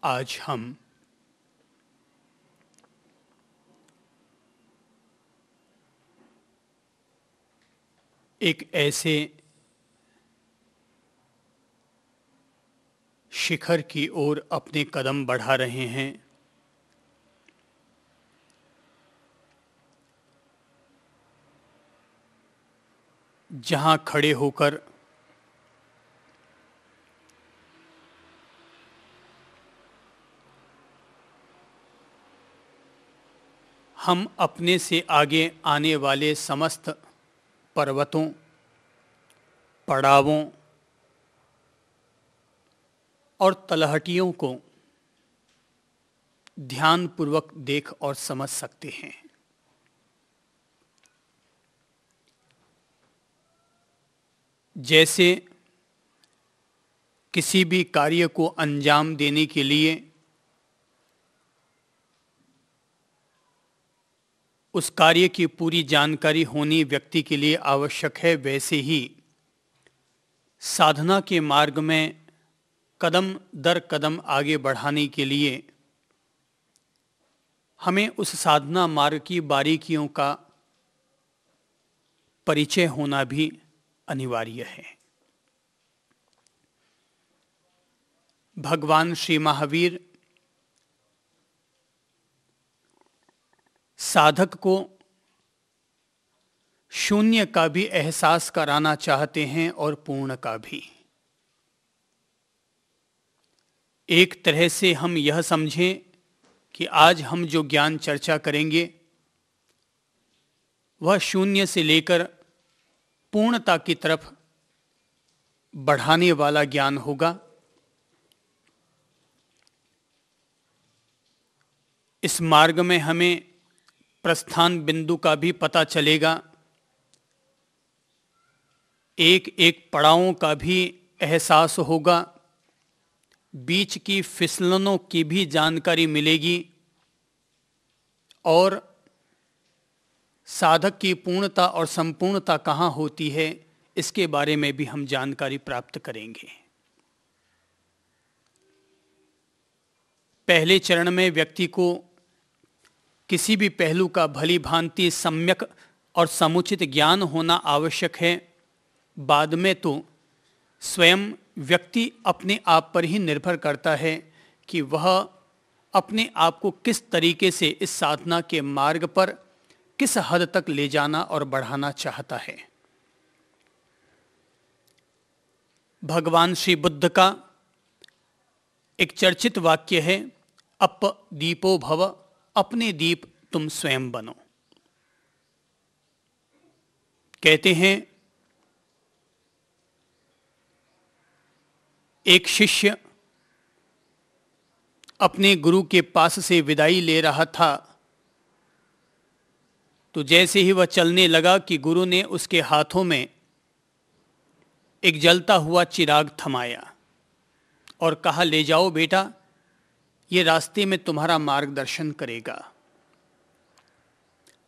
आज हम एक ऐसे शिखर की ओर अपने कदम बढ़ा रहे हैं जहां खड़े होकर हम अपने से आगे आने वाले समस्त पर्वतों, पड़ावों और तलहटियों को ध्यानपूर्वक देख और समझ सकते हैं। जैसे किसी भी कार्य को अंजाम देने के लिए उस कार्य की पूरी जानकारी होनी व्यक्ति के लिए आवश्यक है, वैसे ही साधना के मार्ग में कदम दर कदम आगे बढ़ाने के लिए हमें उस साधना मार्ग की बारीकियों का परिचय होना भी अनिवार्य है। भगवान श्री महावीर साधक को शून्य का भी एहसास कराना चाहते हैं और पूर्ण का भी। एक तरह से हम यह समझें कि आज हम जो ज्ञान चर्चा करेंगे वह शून्य से लेकर पूर्णता की तरफ बढ़ाने वाला ज्ञान होगा। इस मार्ग में हमें प्रस्थान बिंदु का भी पता चलेगा, एक एक पड़ावों का भी एहसास होगा, बीच की फिसलनों की भी जानकारी मिलेगी और साधक की पूर्णता और संपूर्णता कहाँ होती है इसके बारे में भी हम जानकारी प्राप्त करेंगे। पहले चरण में व्यक्ति को किसी भी पहलू का भली भांति सम्यक और समुचित ज्ञान होना आवश्यक है। बाद में तो स्वयं व्यक्ति अपने आप पर ही निर्भर करता है कि वह अपने आप को किस तरीके से इस साधना के मार्ग पर किस हद तक ले जाना और बढ़ाना चाहता है। भगवान श्री बुद्ध का एक चर्चित वाक्य है, अप दीपो भव, अपने दीप तुम स्वयं बनो। कहते हैं एक शिष्य अपने गुरु के पास से विदाई ले रहा था, तो जैसे ही वह चलने लगा कि गुरु ने उसके हाथों में एक जलता हुआ चिराग थमाया और कहा, ले जाओ बेटा, ये रास्ते में तुम्हारा मार्गदर्शन करेगा।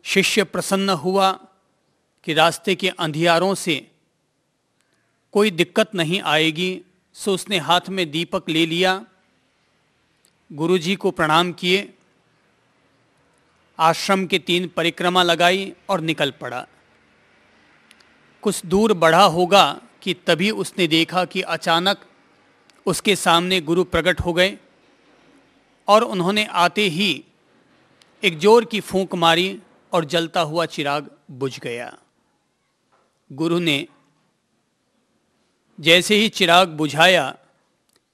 शिष्य प्रसन्न हुआ कि रास्ते के अंधियारों से कोई दिक्कत नहीं आएगी, सो उसने हाथ में दीपक ले लिया, गुरुजी को प्रणाम किए, आश्रम के 3 परिक्रमा लगाई और निकल पड़ा। कुछ दूर बढ़ा होगा कि तभी उसने देखा कि अचानक उसके सामने गुरु प्रकट हो गए और उन्होंने आते ही एक जोर की फूंक मारी और जलता हुआ चिराग बुझ गया। गुरु ने जैसे ही चिराग बुझाया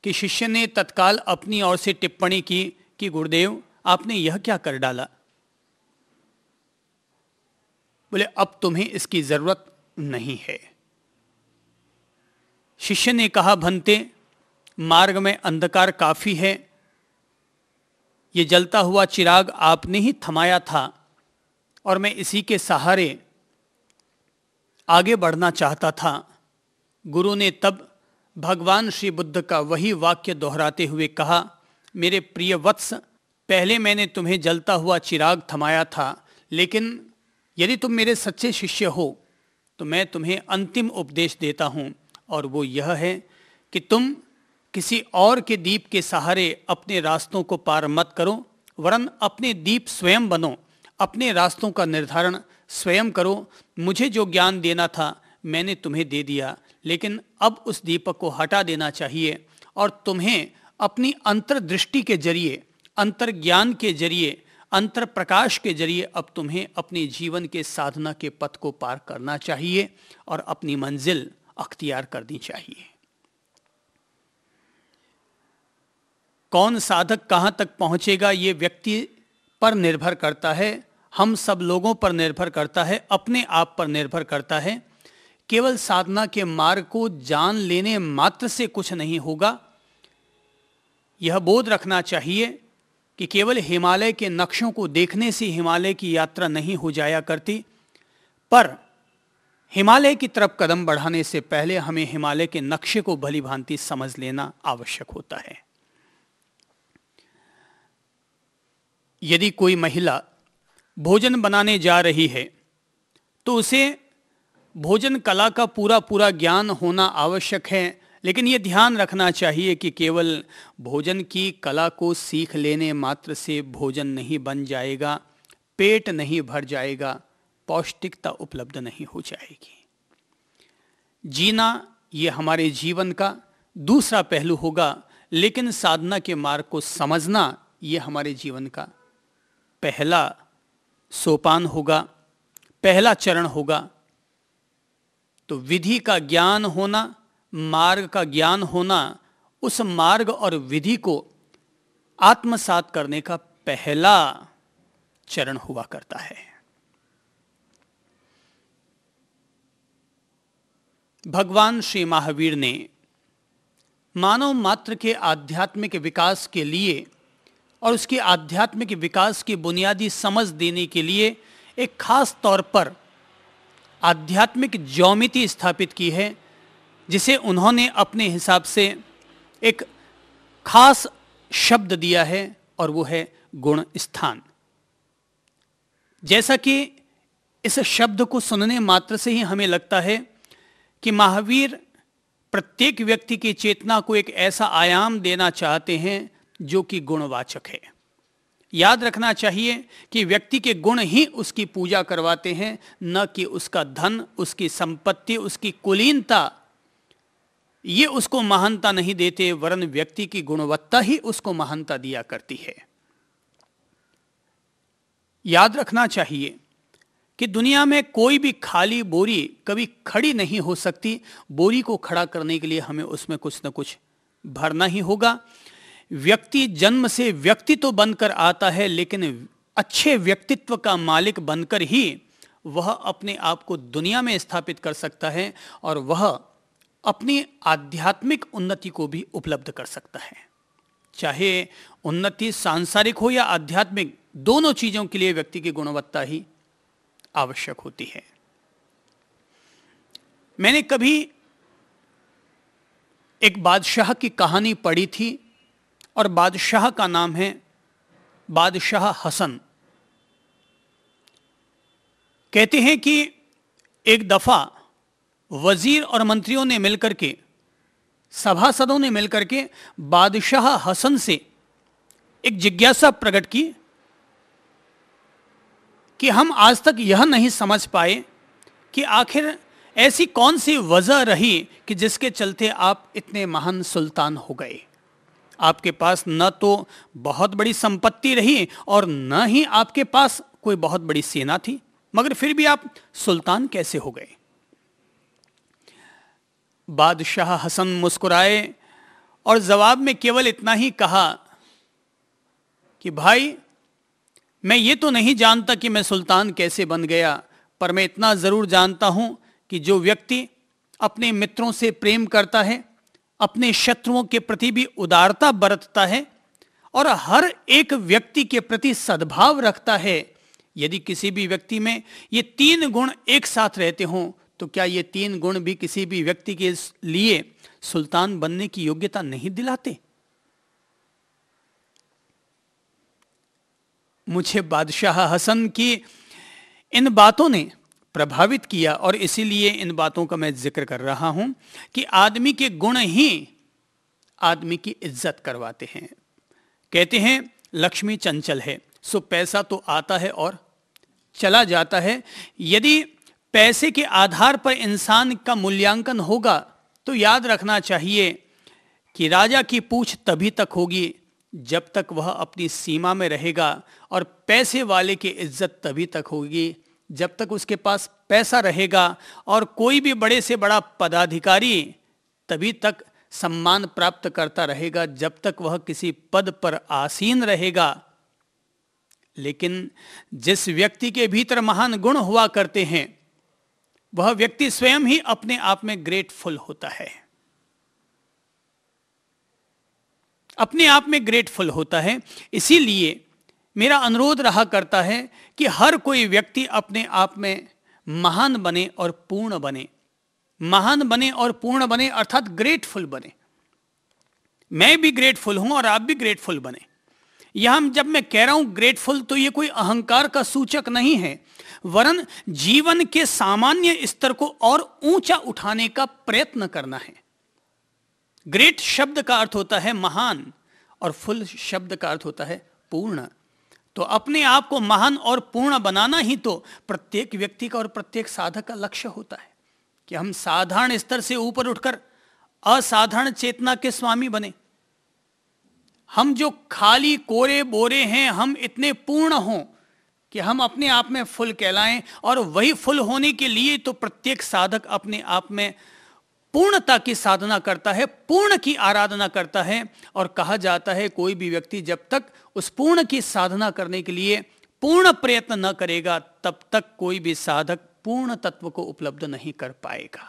कि शिष्य ने तत्काल अपनी ओर से टिप्पणी की कि गुरुदेव, आपने यह क्या कर डाला। बोले, अब तुम्हें इसकी जरूरत नहीं है। शिष्य ने कहा, भंते, मार्ग में अंधकार काफी है, ये जलता हुआ चिराग आपने ही थमाया था और मैं इसी के सहारे आगे बढ़ना चाहता था। गुरु ने तब भगवान श्री बुद्ध का वही वाक्य दोहराते हुए कहा, मेरे प्रिय वत्स, पहले मैंने तुम्हें जलता हुआ चिराग थमाया था, लेकिन यदि तुम मेरे सच्चे शिष्य हो तो मैं तुम्हें अंतिम उपदेश देता हूँ, और वो यह है कि तुम किसी और के दीप के सहारे अपने रास्तों को पार मत करो, वरन अपने दीप स्वयं बनो, अपने रास्तों का निर्धारण स्वयं करो। मुझे जो ज्ञान देना था मैंने तुम्हें दे दिया, लेकिन अब उस दीपक को हटा देना चाहिए और तुम्हें अपनी अंतर्दृष्टि के जरिए, अंतर्ज्ञान के जरिए, अंतर प्रकाश के जरिए अब तुम्हें अपने जीवन के साधना के पथ को पार करना चाहिए और अपनी मंजिल अख्तियार करनी चाहिए। कौन साधक कहाँ तक पहुँचेगा ये व्यक्ति पर निर्भर करता है, हम सब लोगों पर निर्भर करता है, अपने आप पर निर्भर करता है। केवल साधना के मार्ग को जान लेने मात्र से कुछ नहीं होगा। यह बोध रखना चाहिए कि केवल हिमालय के नक्शों को देखने से हिमालय की यात्रा नहीं हो जाया करती, पर हिमालय की तरफ कदम बढ़ाने से पहले हमें हिमालय के नक्शे को भली भांति समझ लेना आवश्यक होता है। यदि कोई महिला भोजन बनाने जा रही है तो उसे भोजन कला का पूरा ज्ञान होना आवश्यक है, लेकिन ये ध्यान रखना चाहिए कि केवल भोजन की कला को सीख लेने मात्र से भोजन नहीं बन जाएगा, पेट नहीं भर जाएगा, पौष्टिकता उपलब्ध नहीं हो जाएगी। जीना ये हमारे जीवन का दूसरा पहलू होगा, लेकिन साधना के मार्ग को समझना ये हमारे जीवन का पहला सोपान होगा, पहला चरण होगा। तो विधि का ज्ञान होना, मार्ग का ज्ञान होना, उस मार्ग और विधि को आत्मसात करने का पहला चरण हुआ करता है। भगवान श्री महावीर ने मानव मात्र के आध्यात्मिक विकास के लिए और उसके आध्यात्मिक विकास की बुनियादी समझ देने के लिए एक खास तौर पर आध्यात्मिक ज्योमिति स्थापित की है, जिसे उन्होंने अपने हिसाब से एक खास शब्द दिया है और वो है गुण स्थान। जैसा कि इस शब्द को सुनने मात्र से ही हमें लगता है कि महावीर प्रत्येक व्यक्ति की चेतना को एक ऐसा आयाम देना चाहते हैं जो कि गुणवाचक है। याद रखना चाहिए कि व्यक्ति के गुण ही उसकी पूजा करवाते हैं, न कि उसका धन, उसकी संपत्ति, उसकी कुलीनता। ये उसको महानता नहीं देते, वरन व्यक्ति की गुणवत्ता ही उसको महानता दिया करती है। याद रखना चाहिए कि दुनिया में कोई भी खाली बोरी कभी खड़ी नहीं हो सकती। बोरी को खड़ा करने के लिए हमें उसमें कुछ न कुछ भरना ही होगा। व्यक्ति जन्म से व्यक्ति तो बनकर आता है, लेकिन अच्छे व्यक्तित्व का मालिक बनकर ही वह अपने आप को दुनिया में स्थापित कर सकता है और वह अपनी आध्यात्मिक उन्नति को भी उपलब्ध कर सकता है। चाहे उन्नति सांसारिक हो या आध्यात्मिक, दोनों चीजों के लिए व्यक्ति की गुणवत्ता ही आवश्यक होती है। मैंने कभी एक बादशाह की कहानी पढ़ी थी और बादशाह का नाम है बादशाह हसन। कहते हैं कि एक दफा वजीर और मंत्रियों ने मिलकर के, सभासदों ने मिलकर के बादशाह हसन से एक जिज्ञासा प्रकट की कि हम आज तक यह नहीं समझ पाए कि आखिर ऐसी कौन सी वजह रही कि जिसके चलते आप इतने महान सुल्तान हो गए। आपके पास न तो बहुत बड़ी संपत्ति रही और न ही आपके पास कोई बहुत बड़ी सेना थी, मगर फिर भी आप सुल्तान कैसे हो गए। बादशाह हसन मुस्कुराए और जवाब में केवल इतना ही कहा कि भाई, मैं ये तो नहीं जानता कि मैं सुल्तान कैसे बन गया, पर मैं इतना जरूर जानता हूं कि जो व्यक्ति अपने मित्रों से प्रेम करता है, अपने शत्रुओं के प्रति भी उदारता बरतता है और हर एक व्यक्ति के प्रति सद्भाव रखता है, यदि किसी भी व्यक्ति में ये तीन गुण एक साथ रहते हों, तो क्या ये तीन गुण भी किसी भी व्यक्ति के लिए सुल्तान बनने की योग्यता नहीं दिलाते। मुझे बादशाह हसन की इन बातों ने प्रभावित किया और इसीलिए इन बातों का मैं जिक्र कर रहा हूं कि आदमी के गुण ही आदमी की इज्जत करवाते हैं। कहते हैं लक्ष्मी चंचल है, सो पैसा तो आता है और चला जाता है। यदि पैसे के आधार पर इंसान का मूल्यांकन होगा तो याद रखना चाहिए कि राजा की पूछ तभी तक होगी जब तक वह अपनी सीमा में रहेगा, और पैसे वाले की इज्जत तभी तक होगी जब तक उसके पास पैसा रहेगा, और कोई भी बड़े से बड़ा पदाधिकारी तभी तक सम्मान प्राप्त करता रहेगा जब तक वह किसी पद पर आसीन रहेगा। लेकिन जिस व्यक्ति के भीतर महान गुण हुआ करते हैं वह व्यक्ति स्वयं ही अपने आप में ग्रेटफुल होता है, अपने आप में ग्रेटफुल होता है। इसीलिए मेरा अनुरोध रहा करता है कि हर कोई व्यक्ति अपने आप में महान बने और पूर्ण बने, महान बने और पूर्ण बने, अर्थात ग्रेटफुल बने। मैं भी ग्रेटफुल हूं और आप भी ग्रेटफुल बने। यहां जब मैं कह रहा हूं ग्रेटफुल, तो यह कोई अहंकार का सूचक नहीं है, वरन जीवन के सामान्य स्तर को और ऊंचा उठाने का प्रयत्न करना है। ग्रेट शब्द का अर्थ होता है महान और फुल शब्द का अर्थ होता है पूर्ण। तो अपने आप को महान और पूर्ण बनाना ही तो प्रत्येक व्यक्ति का और प्रत्येक साधक का लक्ष्य होता है कि हम साधारण स्तर से ऊपर उठकर असाधारण चेतना के स्वामी बने। हम जो खाली कोरे बोरे हैं, हम इतने पूर्ण हों कि हम अपने आप में फुल कहलाएं। और वही फुल होने के लिए तो प्रत्येक साधक अपने आप में पूर्णता की साधना करता है, पूर्ण की आराधना करता है। और कहा जाता है कोई भी व्यक्ति जब तक उस पूर्ण की साधना करने के लिए पूर्ण प्रयत्न न करेगा तब तक कोई भी साधक पूर्ण तत्व को उपलब्ध नहीं कर पाएगा।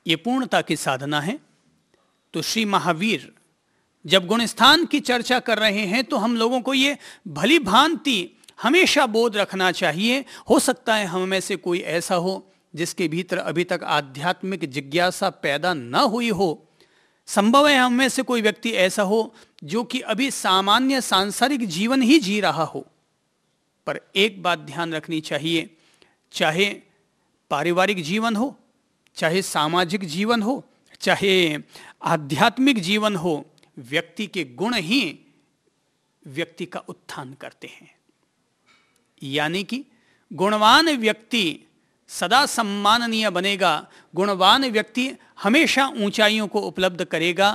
ये पूर्णता की साधना है। तो श्री महावीर जब गुणस्थान की चर्चा कर रहे हैं तो हम लोगों को ये भली भांति हमेशा बोध रखना चाहिए। हो सकता है हम में से कोई ऐसा हो जिसके भीतर अभी तक आध्यात्मिक जिज्ञासा पैदा न हुई हो। संभव है हम में से कोई व्यक्ति ऐसा हो जो कि अभी सामान्य सांसारिक जीवन ही जी रहा हो। पर एक बात ध्यान रखनी चाहिए, चाहे पारिवारिक जीवन हो, चाहे सामाजिक जीवन हो, चाहे आध्यात्मिक जीवन हो, व्यक्ति के गुण ही व्यक्ति का उत्थान करते हैं। यानी कि गुणवान व्यक्ति सदा सम्माननीय बनेगा, गुणवान व्यक्ति हमेशा ऊंचाइयों को उपलब्ध करेगा।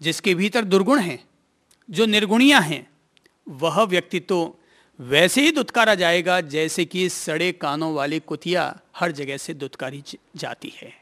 जिसके भीतर दुर्गुण हैं, जो निर्गुणियां हैं, वह व्यक्ति तो वैसे ही दुत्कारा जाएगा जैसे कि सड़े कानों वाली कुतिया हर जगह से दुत्कारी जाती है।